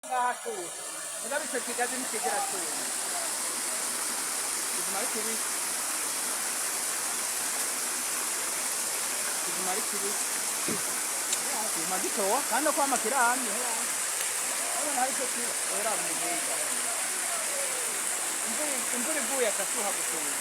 ngaho mugabe ico kigazi ntikigera cyuma kiguma ari kibisi kiguma ari kibisi kiguma gitoha kandi no kwama kirahamye urabona hari icyo kiba uraba umuvuga imvura iguye agashuha gusumba